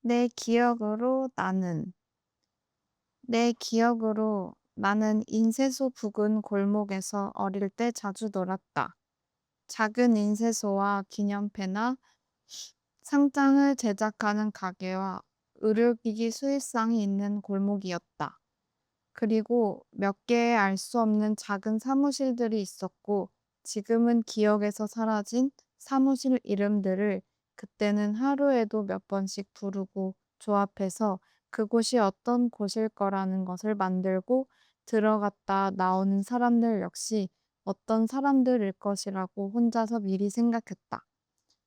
내 기억으로 나는 내 기억으로 나는 인쇄소 부근 골목에서 어릴 때 자주 놀았다. 작은 인쇄소와 기념패나 상장을 제작하는 가게와 의료기기 수입상이 있는 골목이었다. 그리고 몇 개의 알 수 없는 작은 사무실들이 있었고, 지금은 기억에서 사라진 사무실 이름들을 그때는 하루에도 몇 번씩 부르고 조합해서 그곳이 어떤 곳일 거라는 것을 만들고 들어갔다 나오는 사람들 역시 어떤 사람들일 것이라고 혼자서 미리 생각했다.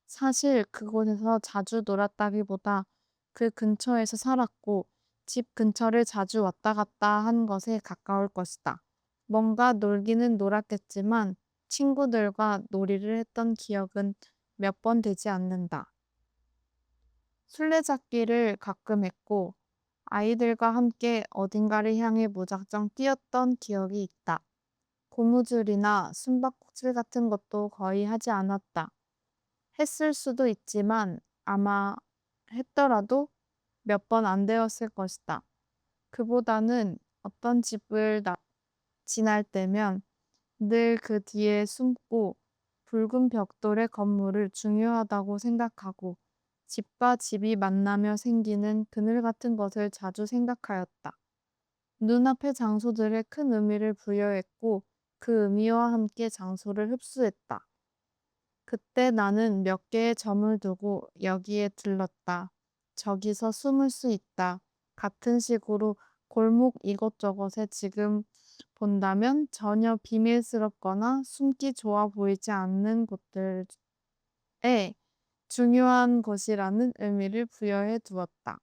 사실 그곳에서 자주 놀았다기보다 그 근처에서 살았고 집 근처를 자주 왔다 갔다 한 것에 가까울 것이다. 뭔가 놀기는 놀았겠지만 친구들과 놀이를 했던 기억은 몇 번 되지 않는다. 술래잡기를 가끔 했고 아이들과 함께 어딘가를 향해 무작정 뛰었던 기억이 있다. 고무줄이나 숨바꼭질 같은 것도 거의 하지 않았다. 했을 수도 있지만 아마 했더라도 몇 번 안 되었을 것이다. 그보다는 어떤 집을 지날 때면 늘 그 뒤에 숨고 붉은 벽돌의 건물을 중요하다고 생각하고 집과 집이 만나며 생기는 그늘 같은 것을 자주 생각하였다. 눈앞의 장소들에 큰 의미를 부여했고 그 의미와 함께 장소를 흡수했다. 그때 나는 몇 개의 점을 두고 여기에 들렀다. 저기서 숨을 수 있다. 같은 식으로 골목 이것저것에 지금 본다면 전혀 비밀스럽거나 숨기 좋아 보이지 않는 곳들에 중요한 곳이라는 의미를 부여해 두었다.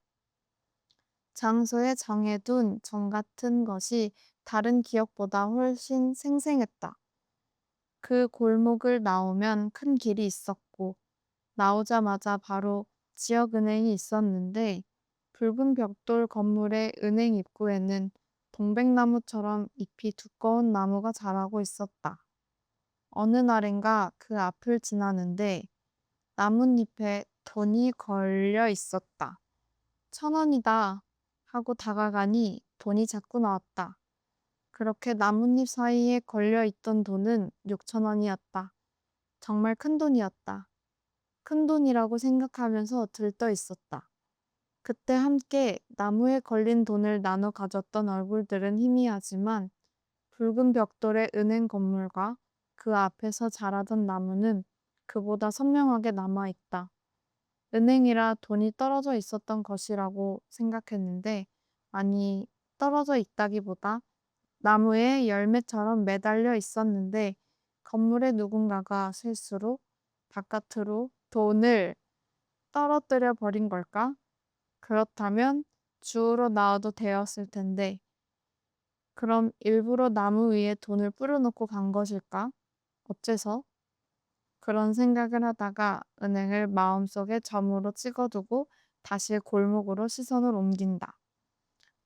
장소에 정해둔 점 같은 것이 다른 기억보다 훨씬 생생했다. 그 골목을 나오면 큰 길이 있었고 나오자마자 바로 지역은행이 있었는데 붉은 벽돌 건물의 은행 입구에는 동백나무처럼 잎이 두꺼운 나무가 자라고 있었다. 어느 날인가 그 앞을 지나는데 나뭇잎에 돈이 걸려 있었다. 1,000원이다 하고 다가가니 돈이 자꾸 나왔다. 그렇게 나뭇잎 사이에 걸려 있던 돈은 6,000원이었다. 정말 큰 돈이었다. 큰 돈이라고 생각하면서 들떠 있었다. 그때 함께 나무에 걸린 돈을 나눠 가졌던 얼굴들은 희미하지만 붉은 벽돌의 은행 건물과 그 앞에서 자라던 나무는 그보다 선명하게 남아있다. 은행이라 돈이 떨어져 있었던 것이라고 생각했는데, 아니, 떨어져 있다기보다 나무에 열매처럼 매달려 있었는데, 건물의 누군가가 실수로 바깥으로 돈을 떨어뜨려 버린 걸까? 그렇다면 주우러 나와도 되었을 텐데, 그럼 일부러 나무 위에 돈을 뿌려놓고 간 것일까? 어째서? 그런 생각을 하다가 은행을 마음속에 점으로 찍어두고 다시 골목으로 시선을 옮긴다.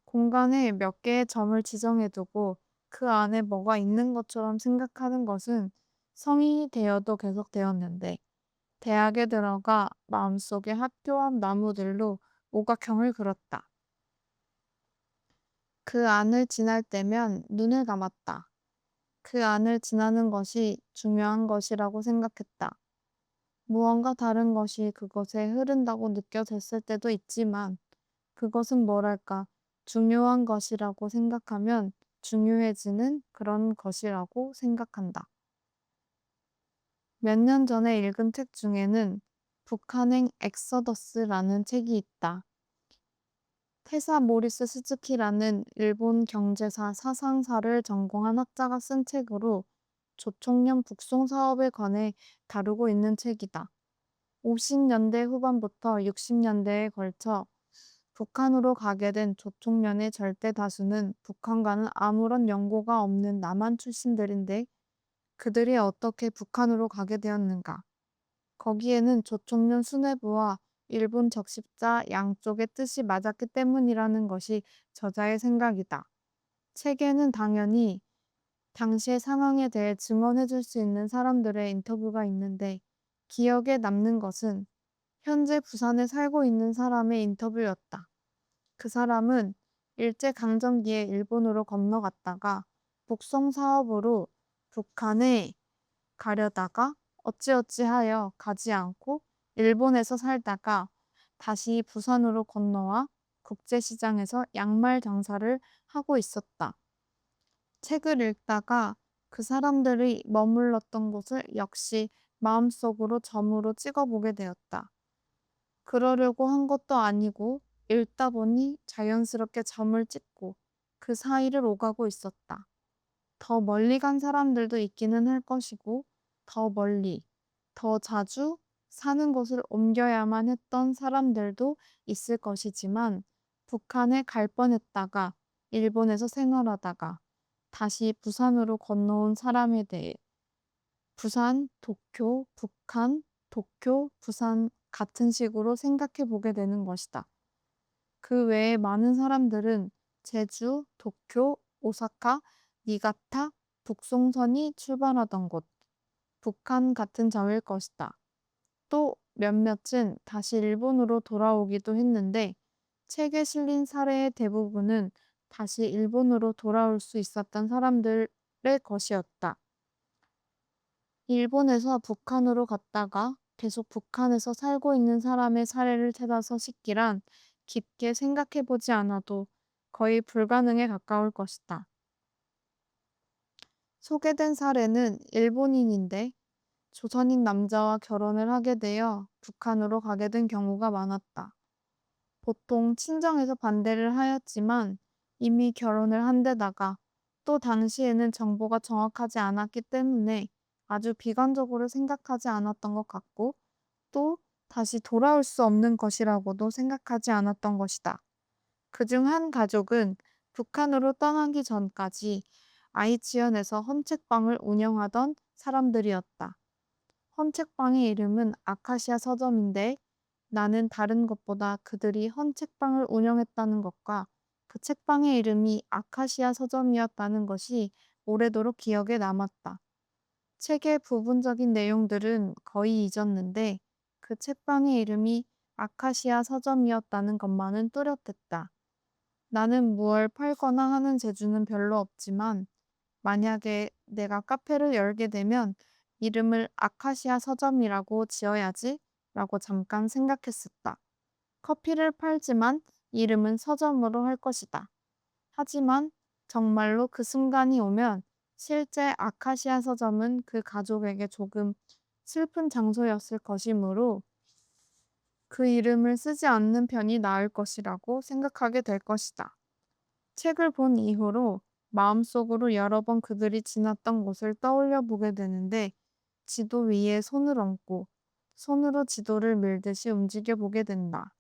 공간에 몇 개의 점을 지정해두고 그 안에 뭐가 있는 것처럼 생각하는 것은 성인이 되어도 계속되었는데, 대학에 들어가 마음속에 학교 앞 나무들로 오각형을 그렸다. 그 안을 지날 때면 눈을 감았다. 그 안을 지나는 것이 중요한 것이라고 생각했다. 무언가 다른 것이 그것에 흐른다고 느껴졌을 때도 있지만 그것은 뭐랄까 중요한 것이라고 생각하면 중요해지는 그런 것이라고 생각한다. 몇 년 전에 읽은 책 중에는 북한행 엑서더스라는 책이 있다. 테사 모리스 스즈키라는 일본 경제사 사상사를 전공한 학자가 쓴 책으로 조총련 북송 사업에 관해 다루고 있는 책이다. 50년대 후반부터 60년대에 걸쳐 북한으로 가게 된 조총련의 절대 다수는 북한과는 아무런 연고가 없는 남한 출신들인데 그들이 어떻게 북한으로 가게 되었는가? 거기에는 조총련 수뇌부와 일본 적십자 양쪽의 뜻이 맞았기 때문이라는 것이 저자의 생각이다. 책에는 당연히 당시의 상황에 대해 증언해 줄 수 있는 사람들의 인터뷰가 있는데 기억에 남는 것은 현재 부산에 살고 있는 사람의 인터뷰였다. 그 사람은 일제강점기에 일본으로 건너갔다가 북송 사업으로 북한에 가려다가 어찌어찌하여 가지 않고 일본에서 살다가 다시 부산으로 건너와 국제시장에서 양말 장사를 하고 있었다. 책을 읽다가 그 사람들이 머물렀던 곳을 역시 마음속으로 점으로 찍어보게 되었다. 그러려고 한 것도 아니고 읽다 보니 자연스럽게 점을 찍고 그 사이를 오가고 있었다. 더 멀리 간 사람들도 있기는 할 것이고 더 멀리, 더 자주 사는 곳을 옮겨야만 했던 사람들도 있을 것이지만 북한에 갈 뻔했다가 일본에서 생활하다가 다시 부산으로 건너온 사람에 대해 부산, 도쿄, 북한, 도쿄, 부산 같은 식으로 생각해 보게 되는 것이다. 그 외에 많은 사람들은 제주, 도쿄, 오사카, 니가타, 북송선이 출발하던 곳, 북한 같은 점일 것이다. 또 몇몇은 다시 일본으로 돌아오기도 했는데 책에 실린 사례의 대부분은 다시 일본으로 돌아올 수 있었던 사람들의 것이었다. 일본에서 북한으로 갔다가 계속 북한에서 살고 있는 사람의 사례를 찾아서 싶기란 깊게 생각해 보지 않아도 거의 불가능에 가까울 것이다. 소개된 사례는 일본인인데 조선인 남자와 결혼을 하게 되어 북한으로 가게 된 경우가 많았다. 보통 친정에서 반대를 하였지만 이미 결혼을 한 데다가 또 당시에는 정보가 정확하지 않았기 때문에 아주 비관적으로 생각하지 않았던 것 같고 또 다시 돌아올 수 없는 것이라고도 생각하지 않았던 것이다. 그중 한 가족은 북한으로 떠나기 전까지 아이치현에서 헌책방을 운영하던 사람들이었다. 헌책방의 이름은 아카시아 서점인데 나는 다른 것보다 그들이 헌책방을 운영했다는 것과 그 책방의 이름이 아카시아 서점이었다는 것이 오래도록 기억에 남았다. 책의 부분적인 내용들은 거의 잊었는데 그 책방의 이름이 아카시아 서점이었다는 것만은 뚜렷했다. 나는 무얼 팔거나 하는 재주는 별로 없지만 만약에 내가 카페를 열게 되면 이름을 아카시아 서점이라고 지어야지 라고 잠깐 생각했었다. 커피를 팔지만 이름은 서점으로 할 것이다. 하지만 정말로 그 순간이 오면 실제 아카시아 서점은 그 가족에게 조금 슬픈 장소였을 것이므로 그 이름을 쓰지 않는 편이 나을 것이라고 생각하게 될 것이다. 책을 본 이후로 마음속으로 여러 번 그들이 지났던 곳을 떠올려 보게 되는데 지도 위에 손을 얹고 손으로 지도를 밀듯이 움직여 보게 된다.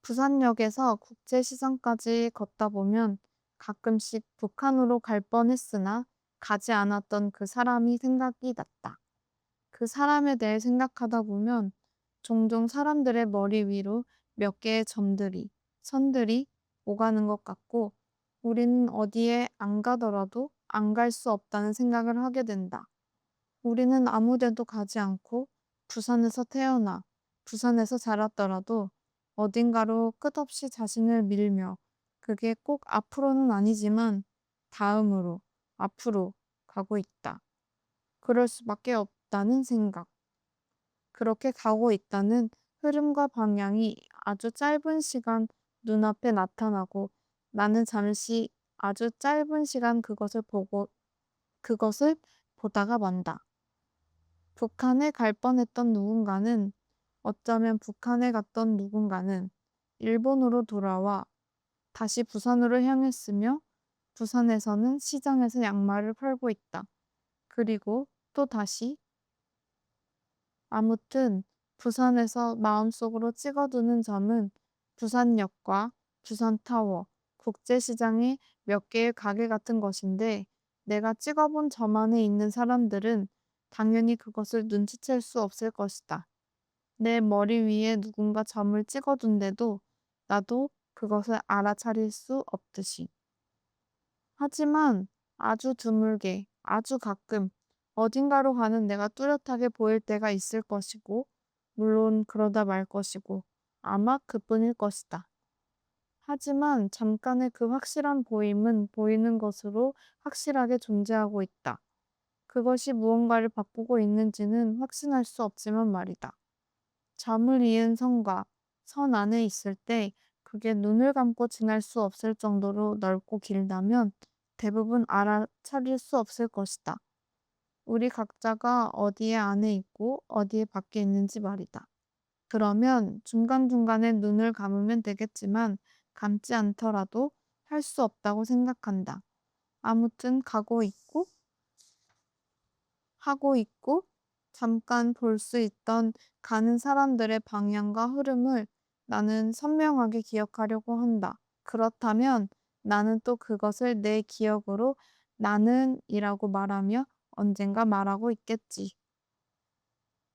부산역에서 국제시장까지 걷다 보면 가끔씩 북한으로 갈 뻔했으나 가지 않았던 그 사람이 생각이 났다. 그 사람에 대해 생각하다 보면 종종 사람들의 머리 위로 몇 개의 점들이, 선들이 오가는 것 같고 우리는 어디에 안 가더라도 안 갈 수 없다는 생각을 하게 된다. 우리는 아무 데도 가지 않고 부산에서 태어나 부산에서 자랐더라도 어딘가로 끝없이 자신을 밀며 그게 꼭 앞으로는 아니지만 다음으로, 앞으로 가고 있다. 그럴 수밖에 없다는 생각. 그렇게 가고 있다는 흐름과 방향이 아주 짧은 시간 눈앞에 나타나고 나는 잠시 아주 짧은 시간 그것을 보다가 만다. 북한에 갈 뻔했던 누군가는 어쩌면 북한에 갔던 누군가는 일본으로 돌아와 다시 부산으로 향했으며 부산에서는 시장에서 양말을 팔고 있다. 그리고 또 다시 아무튼 부산에서 마음속으로 찍어두는 점은 부산역과 부산타워, 국제시장의 몇 개의 가게 같은 것인데 내가 찍어본 점 안에 있는 사람들은 당연히 그것을 눈치챌 수 없을 것이다. 내 머리 위에 누군가 점을 찍어둔데도 나도 그것을 알아차릴 수 없듯이. 하지만 아주 드물게, 아주 가끔, 어딘가로 가는 내가 뚜렷하게 보일 때가 있을 것이고, 물론 그러다 말 것이고, 아마 그뿐일 것이다. 하지만 잠깐의 그 확실한 보임은 보이는 것으로 확실하게 존재하고 있다. 그것이 무언가를 바꾸고 있는지는 확신할 수 없지만 말이다. 잠을 이은 성과, 선 안에 있을 때 그게 눈을 감고 지날 수 없을 정도로 넓고 길다면 대부분 알아차릴 수 없을 것이다. 우리 각자가 어디에 안에 있고 어디에 밖에 있는지 말이다. 그러면 중간중간에 눈을 감으면 되겠지만 감지 않더라도 할 수 없다고 생각한다. 아무튼 가고 있고 하고 있고 잠깐 볼 수 있던 가는 사람들의 방향과 흐름을 나는 선명하게 기억하려고 한다. 그렇다면 나는 또 그것을 내 기억으로 나는이라고 말하며 언젠가 말하고 있겠지.